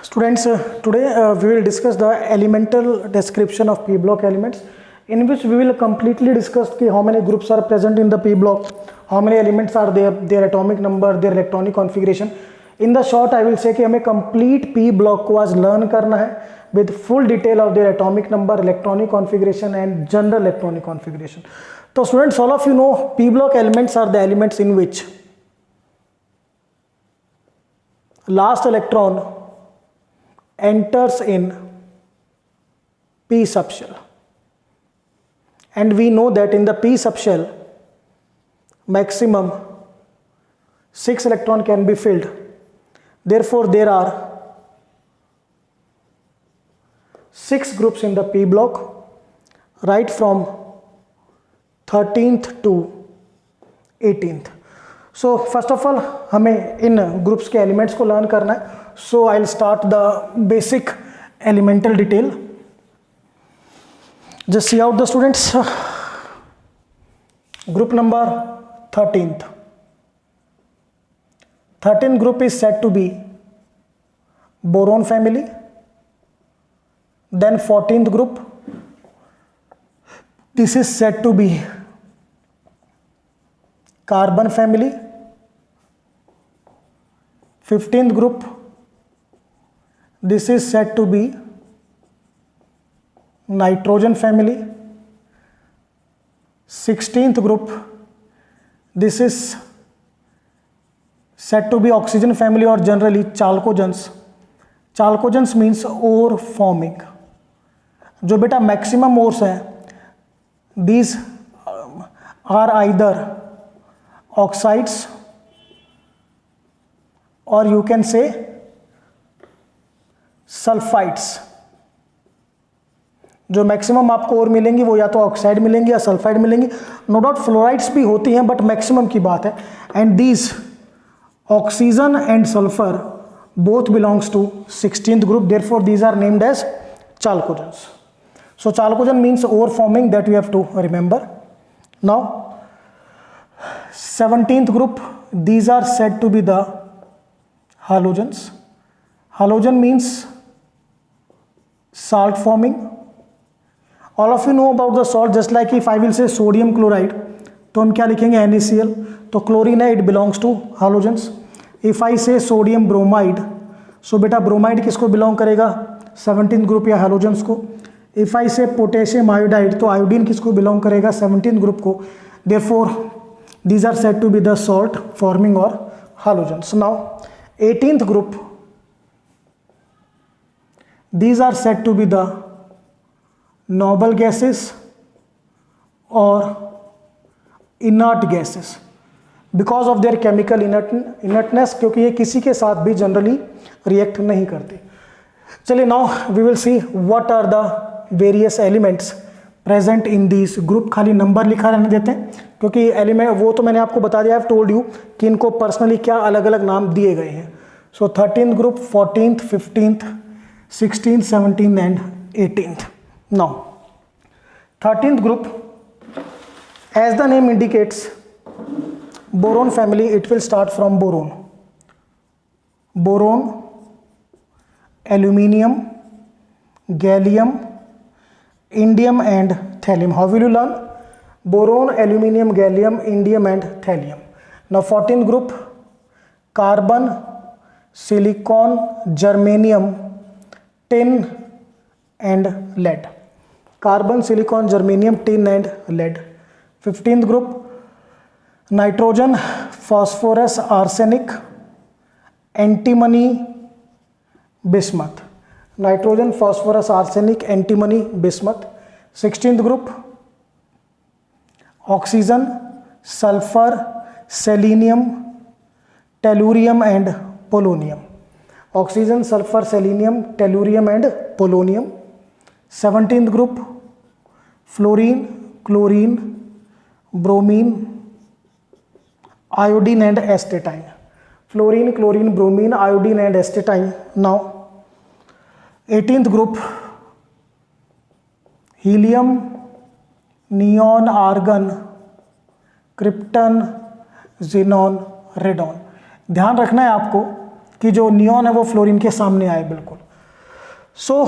Students, today we will discuss the elemental description of p block elements, in which we will completely discuss how many groups are present in the p block, how many elements are there, their atomic number, their electronic configuration. In the short, I will say कि हमें complete p block को आज learn करना है with full detail of their atomic number, electronic configuration and general electronic configuration. So students, all of you know p block elements are the elements in which last electron enters in p subshell, and we know that in the p subshell maximum 6 electron can be filled. Therefore there are 6 groups in the p block, right from 13th to 18th. So first of all हमें इन groups के elements को learn करना है. So I'll start the basic elemental detail. Just see out the students. Group number 13th. 13th group is said to be boron family. Then 14th group, this is said to be carbon family. 15th group, this is said to be nitrogen family. 16th group, this is said to be oxygen family or generally chalcogens. Chalcogens means ore forming. जो बेटा maximum ores हैं, these are either oxides or you can say sulphides. जो maximum आपको और मिलेंगी वो या तो ऑक्साइड मिलेंगी या सल्फाइड मिलेंगी. नो डाउट फ्लोराइड्स भी होती हैं, बट मैक्सिमम की बात है. And these oxygen and sulphur both belongs to 16th group. Therefore these are named as chalcogens. So chalcogen means ore forming, that you have to remember. Now 17th group, these are said to be the halogens. Halogen means salt forming. All of you know about the salt. Just like if I will say sodium chloride, तो हम क्या लिखेंगे NaCl. तो chlorine है, it belongs to halogens. If I say sodium bromide, so बेटा bromide किसको belong करेगा? 17th group या halogens को. If I say potassium iodide, तो iodine किसको belong करेगा? 17th group को. Therefore these are said to be the salt forming or halogens. Now 18th group, these are said to be the noble gases or inert gases because of their chemical inertness, क्योंकि ये किसी के साथ भी generally react नहीं करते. चलिए now we will see what are the various elements present in this group. खाली नंबर लिखा रहने देते हैं, क्योंकि एलिमेंट वो तो मैंने आपको बता दिया, आई हैव टोल्ड यू कि इनको पर्सनली क्या अलग अलग नाम दिए गए हैं. सो 13th group, 14th, 15th, 16th, 17th and 18th. Now 13th group, as the name indicates, boron family. It will start from boron. Boron, aluminium, gallium, indium and thallium. How will you learn? Boron, aluminium, gallium, indium and thallium. Now 14th group, carbon, silicon, germanium, tin and lead. Carbon, silicon, germanium, tin and lead. 15th group, nitrogen, phosphorus, arsenic, antimony, bismuth. Nitrogen, phosphorus, arsenic, antimony, bismuth. 16th group, oxygen, sulfur, selenium, tellurium and polonium. Oxygen, sulfur, selenium, tellurium and polonium. 17th group, fluorine, chlorine, bromine, iodine and astatine. Fluorine, chlorine, bromine, iodine and astatine. Now 18th group, helium, neon, argon, krypton, xenon, radon. ध्यान रखना है आपको कि जो neon है वो fluorine के सामने आए बिल्कुल। So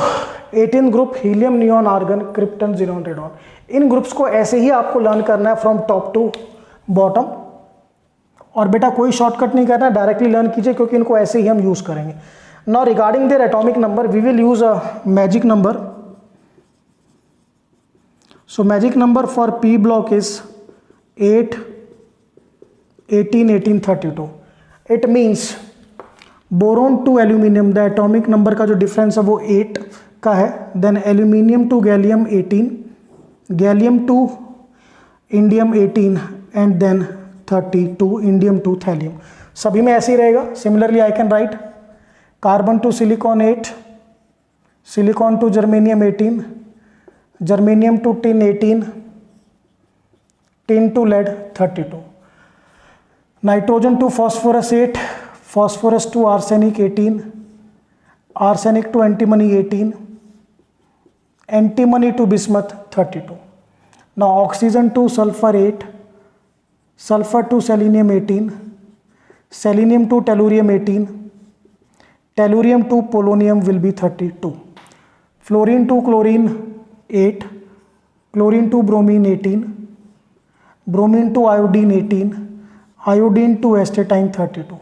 18 group helium, neon, argon, krypton, xenon, radon, इन ग्रुप्स को ऐसे ही आपको लर्न करना है फ्रॉम टॉप टू बॉटम। और बेटा कोई शॉर्टकट नहीं करना है, डायरेक्टली लर्न कीजिए क्योंकि इनको ऐसे ही हम यूज़ करेंगे। Now regarding their atomic number we will use a magic number. So magic number for P block is 8, 18, 18, 32। It means boron to aluminium the atomic number का जो डिफरेंस है वो 8 का है। Then aluminium to gallium 18, gallium to indium 18 and then 32 indium to thallium. सभी में ऐसे ही रहेगा। Similarly I can write carbon to silicon 8, silicon to germanium 18, germanium to tin 18, tin to lead 32, nitrogen to phosphorus 8, phosphorus to arsenic 18, arsenic to antimony 18, antimony to bismuth 32. Now oxygen to sulfur 8, sulfur to selenium 18, selenium to tellurium 18, tellurium to polonium will be 32. Fluorine to chlorine 8, chlorine to bromine 18, bromine to iodine 18, iodine to astatine 32.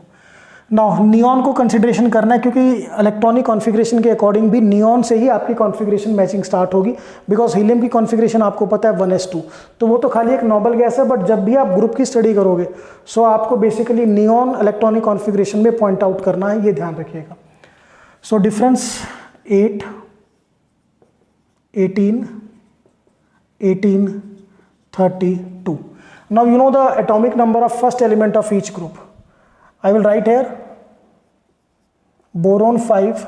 Now neon को consideration करना है क्योंकि electronic configuration के according भी neon से ही आपकी configuration matching start होगी। Because helium की कॉन्फ़िगरेशन आपको पता है 1s2, तो वो तो खाली एक नोबल गैस है। बट जब भी आप ग्रुप की स्टडी करोगे सो आपको बेसिकली नियॉन इलेक्ट्रॉनिक कॉन्फ़िगरेशन में पॉइंट आउट करना है, ये ध्यान रखिएगा। So difference 8, 18, 18, 32. Now you know the atomic number of first element of each group. I will write here boron 5,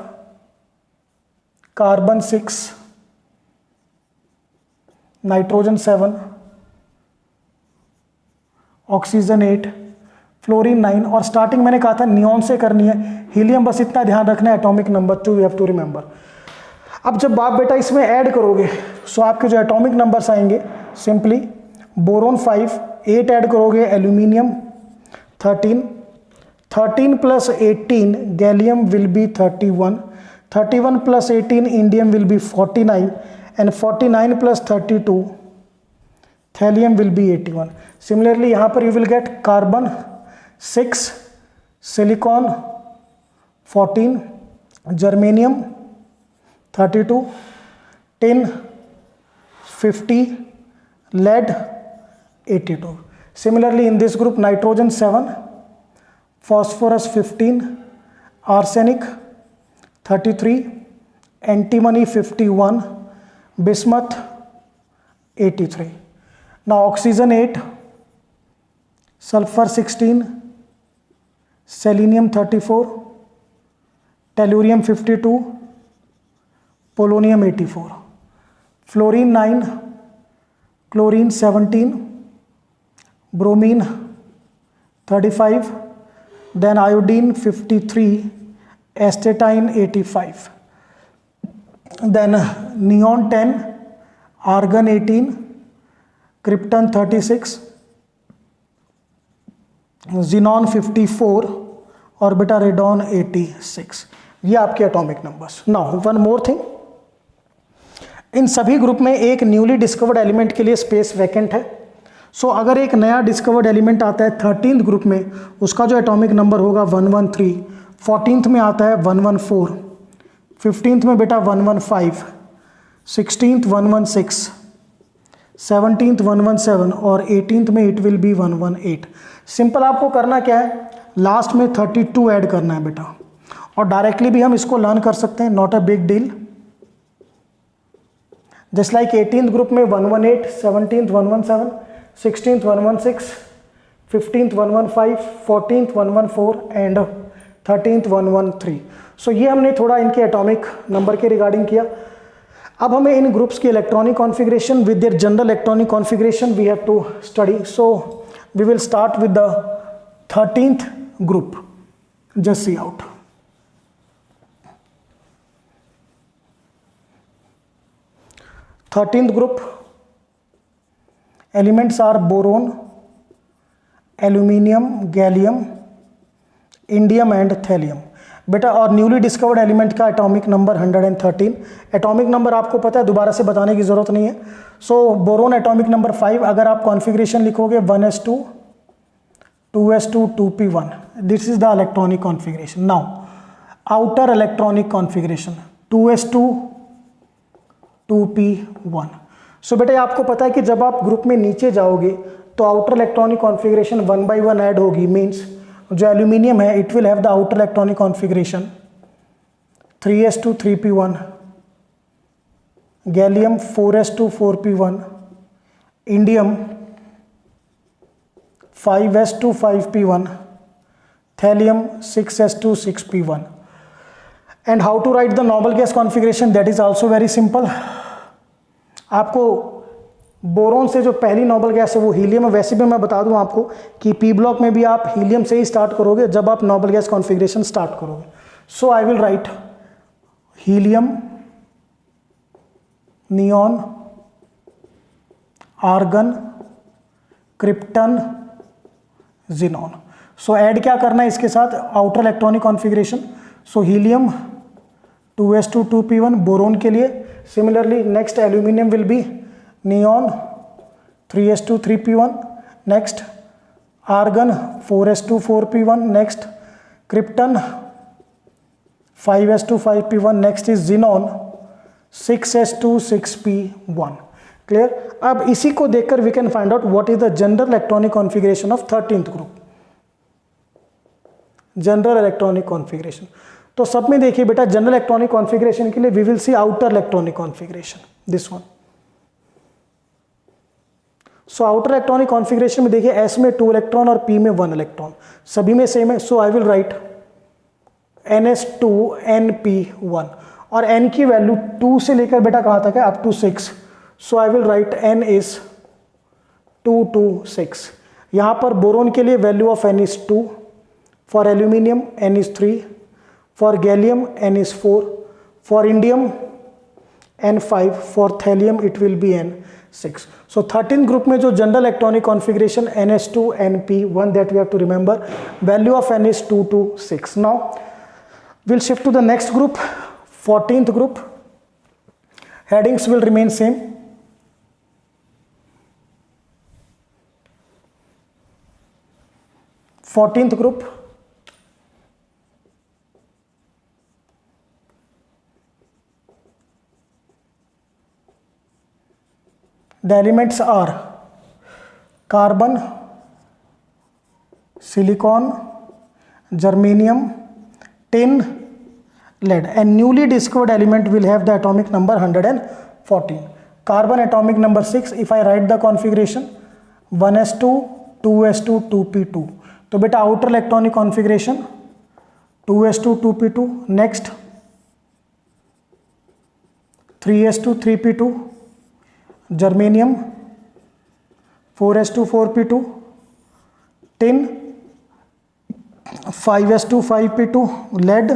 carbon 6, nitrogen 7, oxygen 8, fluorine 9। और स्टार्टिंग मैंने कहा था नियॉन से करनी है, हीलियम बस इतना ध्यान रखना है atomic number 2 you have to remember. अब जब आप बेटा इसमें ऐड करोगे सो आपके जो एटॉमिक नंबर्स आएंगे सिंपली बोरोन 5, 8 ऐड करोगे aluminium 13, 13 plus 18 gallium will be 31, 31 plus 18 indium will be 49, and 49 plus 32 thallium will be 81. Similarly यहाँ पर you will get carbon 6, silicon 14, germanium 32, tin 50, lead 82. Similarly in this group nitrogen 7, phosphorus 15, arsenic 33, antimony 51, bismuth 83. Now oxygen 8, sulfur 16, selenium 34, tellurium 52, polonium 84, fluorine 9, chlorine 17, bromine 35, then iodine 53, astatine 85, then neon 10, argon 18, krypton 36, xenon 54 और बेटा radon 86। ये आपके atomic numbers. Now one more thing, इन सभी group में एक newly discovered element के लिए स्पेस वैकेंट है। सो अगर एक नया डिस्कवर्ड एलिमेंट आता है 13th ग्रुप में, उसका जो एटॉमिक नंबर होगा 113, 14th में आता है 114, 15th में बेटा 115, 16th 116, 17th 117 और 18th में इट विल बी 118। सिंपल आपको करना क्या है, लास्ट में 32 ऐड करना है बेटा, और डायरेक्टली भी हम इसको लर्न कर सकते हैं, not a big deal. Just like 18th group में 118, 17th 117, 16th 116, 15th 115, 14th 114 and 13th 113। सो ये हमने थोड़ा इनके एटॉमिक नंबर के रिगार्डिंग किया। अब हमें इन ग्रुप्स की electronic configuration with their general electronic configuration we have to study. So we will start with the 13th group. Just see out. Thirteenth group elements are boron, aluminium, gallium, indium and thallium. बेटा, और newly discovered element का atomic number 113। Atomic number आपको पता है, दोबारा से बताने की ज़रूरत नहीं है। सो बोरोन एटॉमिक नंबर 5, अगर आप कॉन्फ़िगरेशन लिखोगे 1s2 2s2 2p1, this is the electronic configuration. Now outer electronic configuration 2s2 2p1। सो बेटा, आपको पता है कि जब आप ग्रुप में नीचे जाओगे तो outer electronic configuration 1 by 1 add होगी। मीन्स जो एल्यूमिनियम है it will have the outer electronic configuration 3s2 3p1, gallium 4s2 4p1, indium 5s2 5p1, thallium 6s2 6p1। And how to write the noble gas configuration, that is also very simple. आपको boron से जो पहली noble gas है वो helium है। वैसे भी मैं बता दूं आपको कि पी ब्लॉक में भी आप हीलियम से ही स्टार्ट करोगे जब आप नोबल गैस कॉन्फ़िगरेशन स्टार्ट करोगे। So I will write helium, neon, argon, krypton, xenon. So add क्या करना है इसके साथ, outer electronic configuration. So helium 2s2 2p1 boron के लिए। Similarly next aluminium will be neon 3s2 3p1, next argon 4s2 4p1, next krypton 5s2 5p1, next is xenon 6s2 6p1। Clear. अब इसी को देखकर we can find out what is the general electronic configuration of 13th group. General electronic configuration, तो सब में देखिए बेटा, general electronic configuration के लिए we will see outer electronic configuration, this one. So outer electronic configuration में देखिए S में 2 इलेक्ट्रॉन और पी में 1 इलेक्ट्रॉन, सभी में सेम है। So I will write ns2 np1, और n की वैल्यू 2 से लेकर बेटा कहाँ तक है, up to 6। So I will write n is 2 to 6। यहाँ पर बोरोन के लिए value of n is 2, for aluminium n is 3, for gallium n is 4, for indium n5, for thallium it will be n6. So 13th group में जो general electronic configuration ns2 np1, that we have to remember, value of n is 2 to 6. Now we'll shift to the next group, 14th group. Headings will remain same. Fourteenth group, the elements are carbon, silicon, germanium, tin, lead, and newly discovered element will have the atomic number 114. Carbon atomic number 6, if I write the configuration 1s2 2s2 2p2, तो बेटा outer electronic configuration 2s2 2p2, next 3s2 3p2, germanium 4s2 4p2, tin 5s2 5p2, lead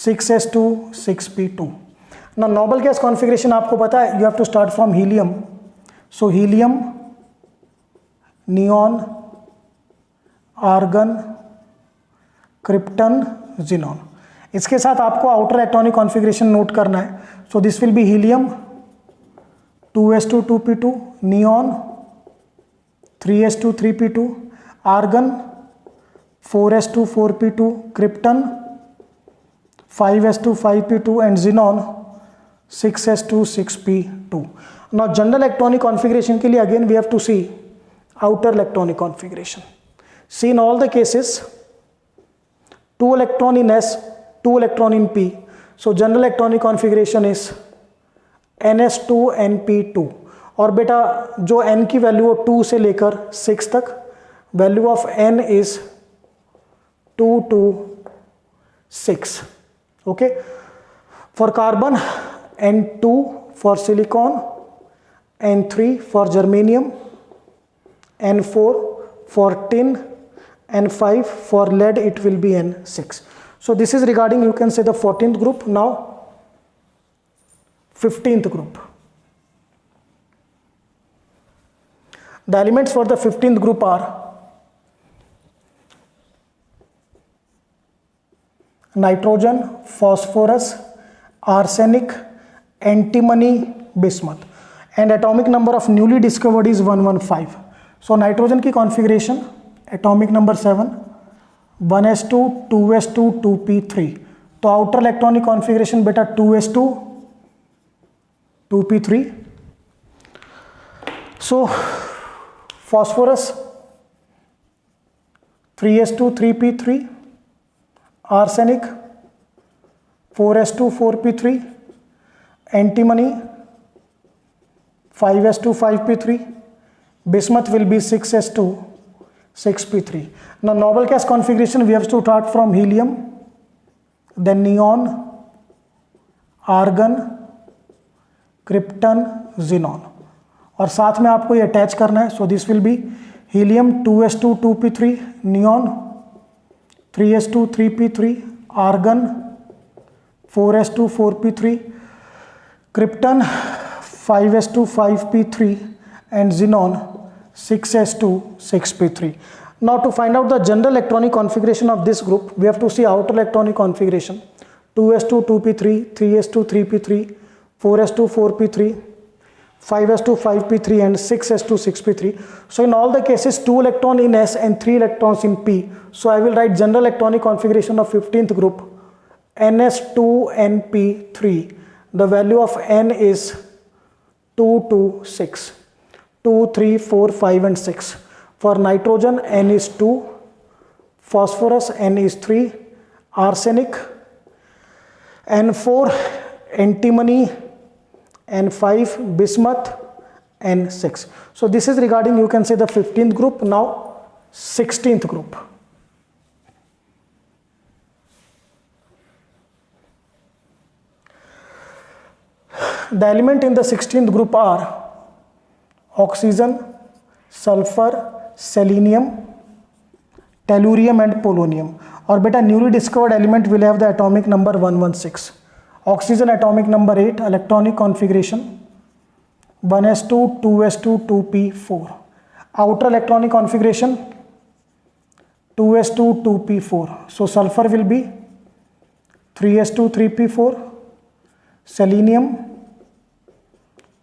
6s2 6p2। ना noble gas configuration आपको पता है, you have to start from helium. So helium, neon, argon, krypton, xenon. इसके साथ आपको outer electronic configuration note करना है। So this will be helium 2s2 2p2, neon 3s2 3p2, argon 4s2 4p2, krypton 5s2 5p2 and xenon 6s2 6p2। Now general electronic configuration के लिए again we have to see outer electronic configuration. See in all the cases 2 electron in S, 2 electron in P. So general electronic configuration is ns2 np2। और बेटा जो n की value हो 2 से लेकर 6 तक, value of n is 2 to 6। Okay, for carbon n2, for silicon n3, for germanium n4, for tin n5, for lead it will be n6. So this is regarding, you can say, the 14th group. Now 15th group. The elements for the 15th group are nitrogen, phosphorus, arsenic, antimony, bismuth, and atomic number of newly discovered is 115. So nitrogen की configuration atomic number 7, 1s2, 2s2, 2p3. तो outer electronic configuration बेटा 2s2, 2p3. So phosphorus 3s2, 3p3, arsenic 4s2, 4p3, antimony 5s2, 5p3, bismuth will be 6s2, 6p3. Now noble gas configuration we have to start from helium, then neon, argon, krypton, xenon, और साथ में आपको ये attach करना है. So this will be helium 2s2, 2p3, neon 3s2, 3p3, argon 4s2, 4p3, krypton 5s2, 5p3, and xenon 6s2, 6p3. Now to find out the general electronic configuration of this group, we have to see outer electronic configuration 2s2, 2p3, 3s2, 3p3, 4s2, 4p3, 5s2, 5p3, and 6s2, 6p3. So in all the cases 2 electrons in s and 3 electrons in p. So I will write general electronic configuration of 15th group ns2np3. The value of n is 2, 2, 6, 2, 3, 4, 5, and 6. For nitrogen n is 2, phosphorus n is 3, arsenic n4, antimony n5, bismuth n6. So this is regarding, you can say, the 15th group. Now 16th group. The element in the 16th group are oxygen, sulfur, selenium, tellurium, and polonium. और बेटा newly discovered element will have the atomic number 116. Oxygen atomic number 8, electronic configuration 1s2, 2s2, 2p4. Outer electronic configuration 2s2, 2p4. So sulfur will be 3s2, 3p4, selenium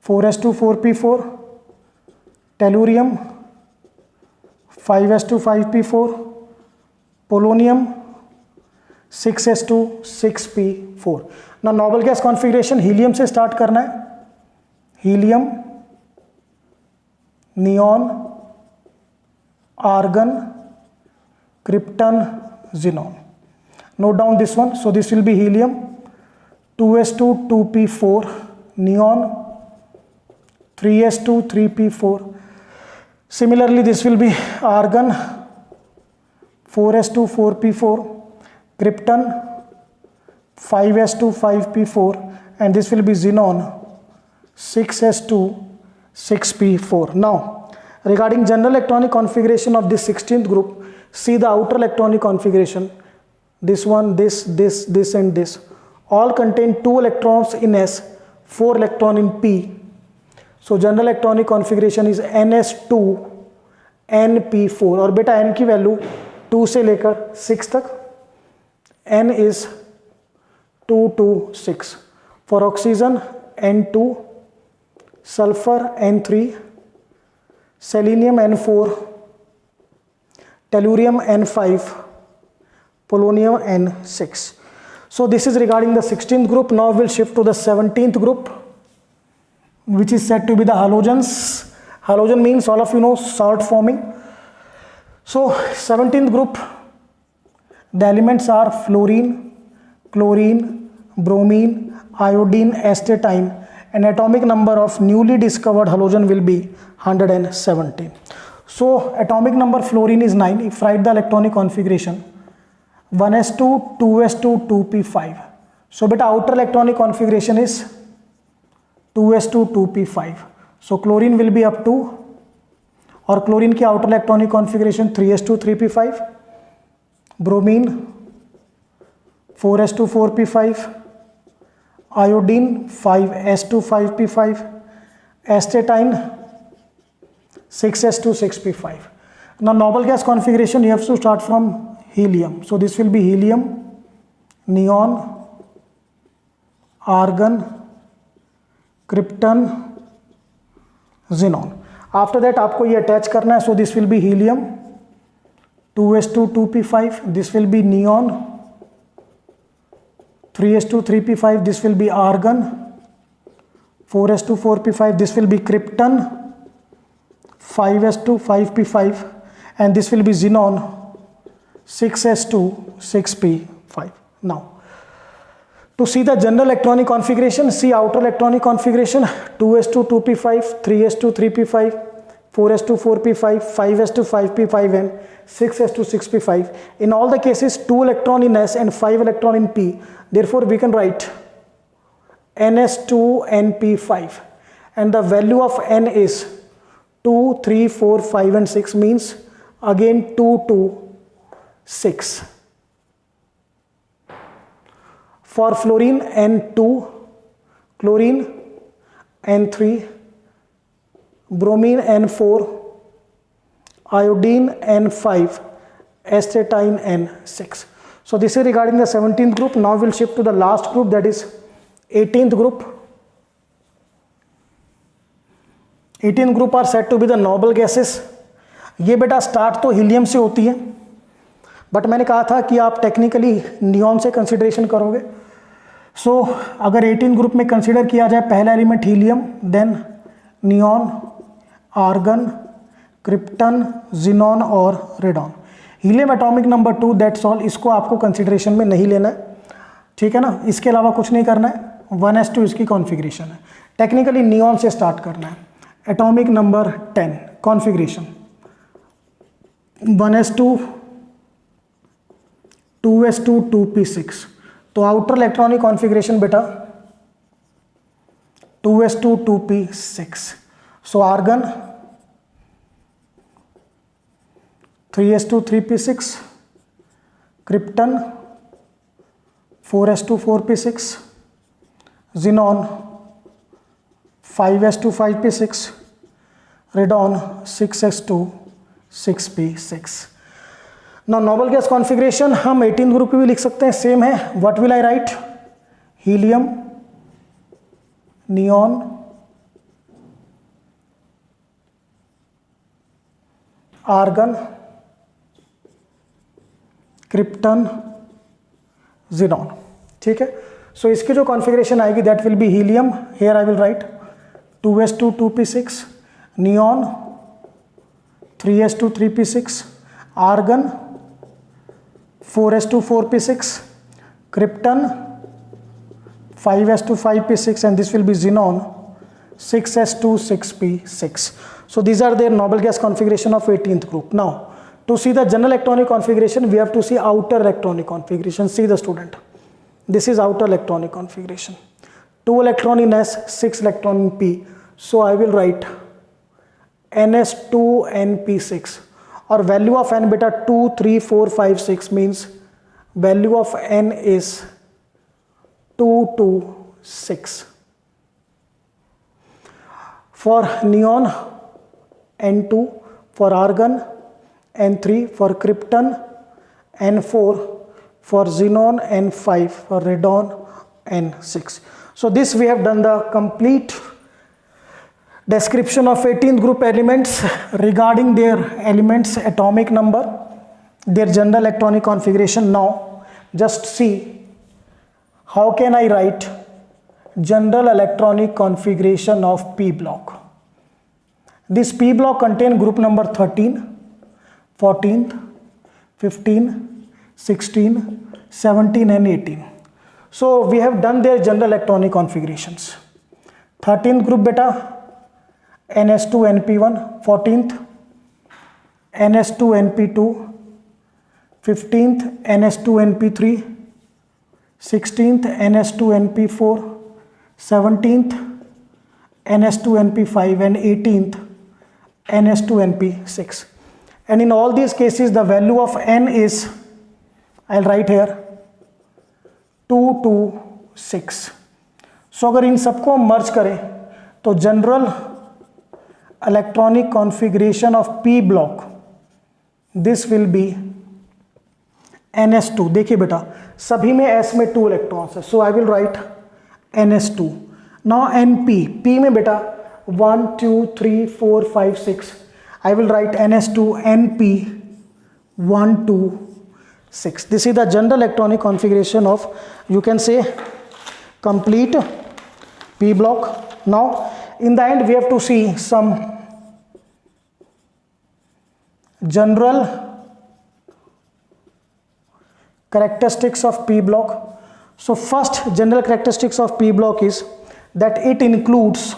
4s2, 4p4, tellurium 5s2, 5p4, polonium 6s2, 6p4. Now noble gas configuration helium से start करना है. Helium, neon, argon, krypton, xenon. Note down this one. So this will be helium 2s2, 2p4, neon 3s2, 3p4. Similarly this will be argon 4s2, 4p4, krypton 5s2, 5p4, and this will be xenon 6s2, 6p4. Now regarding general electronic configuration of this 16th group, see the outer electronic configuration. This one, this, and this all contain 2 electrons in s, 4 electron in p. So general electronic configuration is ns2 np4. और बेटा n की value 2 से लेकर 6 तक. n is 2 to 6. For oxygen n2, sulfur n3, selenium n4, tellurium n5, polonium n6. So this is regarding the 16th group. Now we'll shift to the 17th group, which is said to be the halogens. Halogen means, all of you know, salt forming. So 17th group, the elements are fluorine, chlorine, bromine, iodine, astatine, and atomic number of newly discovered halogen will be 117. So atomic number fluorine is 9. If write the electronic configuration 1s2, 2s2, 2p5. So beta outer electronic configuration is 2s2, 2p5. So chlorine will be up to, और chlorine की outer electronic configuration 3s2, 3p5, bromine 4s2, 4p5, iodine 5s2, 5p5, astatine 6s2, 6p5. Now noble gas configuration you have to start from helium. So this will be helium, neon, argon, krypton, xenon. After that आपको ये attach करना है, so this will be helium 2s2 2p5, this will be neon 3s2 3p5, this will be argon 4s2 4p5, this will be krypton 5s2 5p5, and this will be xenon 6s2 6p5. Now to see the general electronic configuration, see outer electronic configuration 2s2 2p5, 3s2 3p5, 4s2 4p5, 5s2 5p5, and 6s2 6p5. In all the cases 2 electron in s and 5 electron in p, therefore we can write ns2 np5, and the value of n is 2 3 4 5 and 6, means again 2 2 6. For fluorine n2, chlorine n3, bromine n4, iodine n5, astatine n6. So this is regarding the 17th group. Now we'll shift to the last group, that is 18th group. 18th group are said to be the noble gases. ये बेटा start तो helium से होती है, but मैंने कहा था कि आप टेक्निकली नियॉन से कंसिडरेशन करोगे। सो अगर 18 ग्रुप में कंसिडर किया जाए, पहला element helium, then neon, argon, krypton, xenon और radon. Helium atomic number 2, that's all, इसको आपको कंसिडरेशन में नहीं लेना है, ठीक है ना। इसके अलावा कुछ नहीं करना है। 1s2 इसकी कॉन्फ़िगरेशन है। टेक्निकली नियॉन से स्टार्ट करना है। Atomic number 10 configuration 1s2 2s2 2p6। तो आउटर इलेक्ट्रॉनिक कॉन्फ़िगरेशन बेटा 2s2 2p6। So argon 3s2 3p6, krypton 4s2 4p6, xenon 5s2 5p6, radon 6s2 6p6। ना नोबल गैस कॉन्फ़िगरेशन हम 18 group की भी लिख सकते हैं, सेम है। What will I write? Helium, neon, argon, krypton, xenon, ठीक है। सो इसकी जो कॉन्फ़िगरेशन आएगी that will be helium, here I will write 2s2 2p6, neon 3s2 3p6, argon 4s2 4p6, krypton 5s2 5p6, and this will be xenon 6s2 6p6. So these are their noble gas configuration of 18th group. Now to see the general electronic configuration, we have to see outer electronic configuration. See the student, this is outer electronic configuration. 2 electron in s, 6 electron in p. So I will write ns2 np6, or value of n beta 2 3 4 5 6, means value of n is 2 2 6. For neon n2, for argon n3, for krypton n4, for xenon n5, for radon n6. So this we have done the complete description of 18th group elements regarding their elements atomic number, their general electronic configuration. Now just see how can I write general electronic configuration of p block. This p block contain group number 13, 14, 15, 16, 17 and 18. So we have done their general electronic configurations. 13th group beta ns2 np1, 14th ns2 np2, 15th ns2 np3, 16th ns2 np4, 17th ns2 np5, and 18th ns2 np6. And in all these cases the value of n is, I'll write here 2 2 6. So अगर इन सबको मर्ज करें तो general electronic configuration of p block, this will be NS2, देखिए बेटा सभी में S में 2 electrons है, so I will write NS2. Now NP, P में बेटा 1 2 3 4 5 6, I will write NS2 NP 1 2 6. This is the general electronic configuration of, you can say, complete P block. Now in the end we have to see some general characteristics of P block. So first general characteristics of P block is that it includes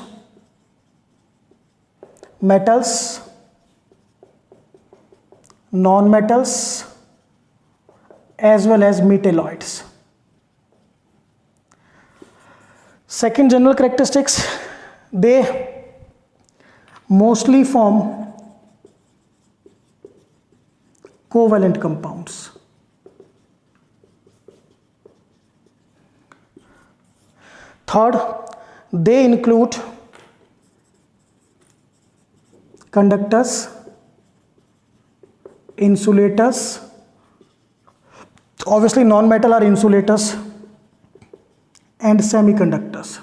metals, non-metals as well as metalloids. Second general characteristics, they mostly form covalent compounds. Third, they include conductors, insulators, obviously non-metal are insulators, and semiconductors.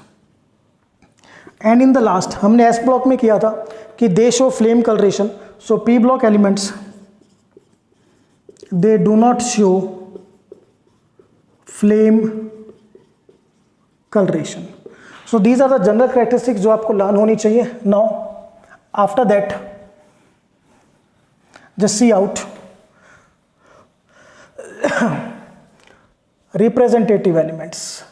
And in the last, हमने S block में किया था कि they show flame coloration. So P block elements, they do not show flame coloration. So these are the general characteristics जो आपको learn होनी चाहिए. Now after that, just see out representative elements.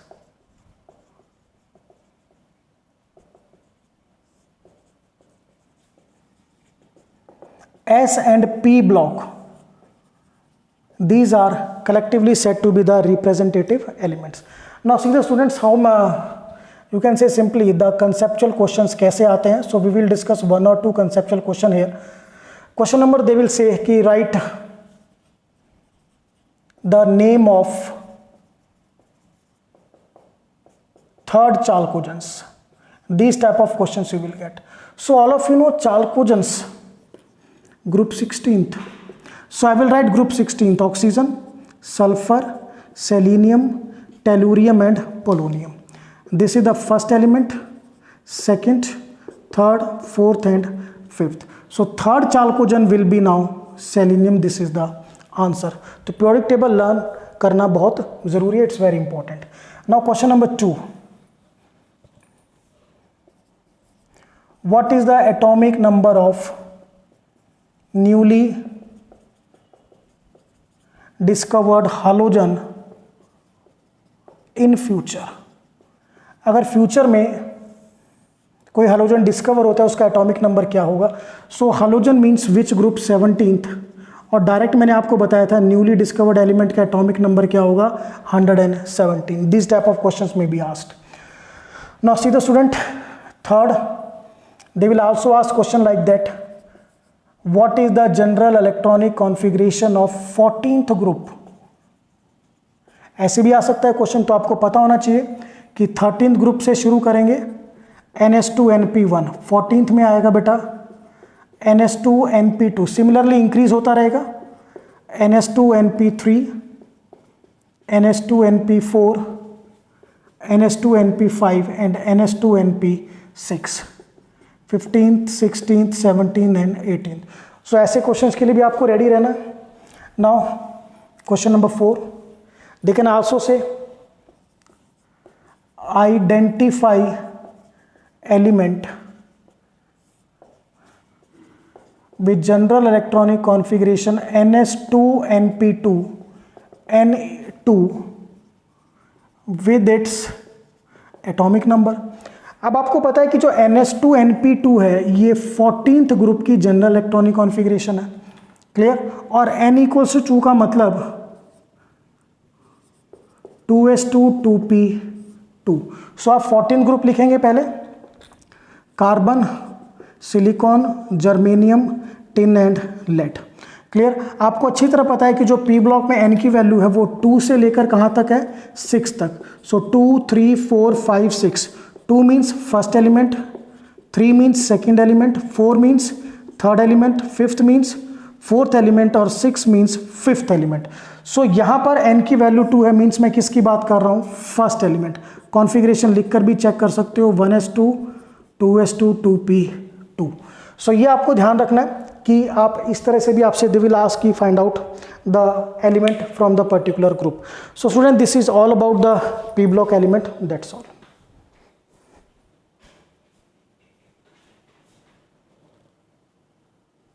S and P block, these are collectively said to be the representative elements. Now see the students how you can say simply the conceptual questions कैसे आते हैं. So we will discuss 1 or 2 conceptual question here. Question number, they will say कि write the name of third chalcogens. These type of questions you will get. So all of you know chalcogens, group 16th. So I will write group 16th: oxygen, sulfur, selenium, tellurium and polonium. This is the first element, second, third, fourth and fifth. So third chalcogen will be now selenium. This is the answer. तो periodic table learn करना बहुत ज़रूरी है. It's very important. Now question number 2. What is the atomic number of newly discovered halogen in future? अगर future में कोई halogen discover होता है उसका एटॉमिक नंबर क्या होगा? सो halogen means which group 17th, और डायरेक्ट मैंने आपको बताया था न्यूली डिस्कवर्ड एलिमेंट का एटॉमिक नंबर क्या होगा? 117. दिस टाइप ऑफ क्वेश्चंस में be asked. Now see the student, third, they will also ask question like that, what is the general electronic configuration of 14th group? ऐसे भी आ सकता है question, तो आपको पता होना चाहिए कि 13th ग्रुप से शुरू करेंगे, NS2NP1, 14th में आएगा बेटा NS2NP2, सिमिलरली इंक्रीज होता रहेगा, NS2NP3, NS2NP4, NS2NP5 and NS2NP6, 15th, 16th, 17th and 18th. सो ऐसे क्वेश्चंस के लिए भी आपको रेडी रहना. Now question number 4, they can also say identify element with general electronic configuration NS2NP2 N2 with its atomic number. अब आपको पता है कि जो NS2NP2 है ये 14th ग्रुप की जनरल इलेक्ट्रॉनिक कॉन्फ़िगरेशन है. क्लियर? और N=2 का मतलब 2s2 2p2. सो आप 14 ग्रुप लिखेंगे पहले, carbon, silicon, germanium, tin and lead. Clear? आपको अच्छी तरह पता है कि जो पी ब्लॉक में एन की वैल्यू है वो 2 से लेकर कहाँ तक है? 6 तक. सो 2 3 4 5 6. 2 means first element, 3 means second element, 4 means third element, 5th means fourth element और 6 मीन्स फिफ्थ एलिमेंट. सो यहाँ पर n की वैल्यू 2 है, मीन्स मैं किसकी बात कर रहा हूँ, फर्स्ट एलिमेंट। कॉन्फ़िगरेशन लिखकर भी चेक कर सकते हो, 1s2 2s2 2p2। सो ये आपको ध्यान रखना है कि आप इस तरह से भी आपसे दे विल आस्क की find out the element from the particular group. So student, this is all about the p block element, that's all.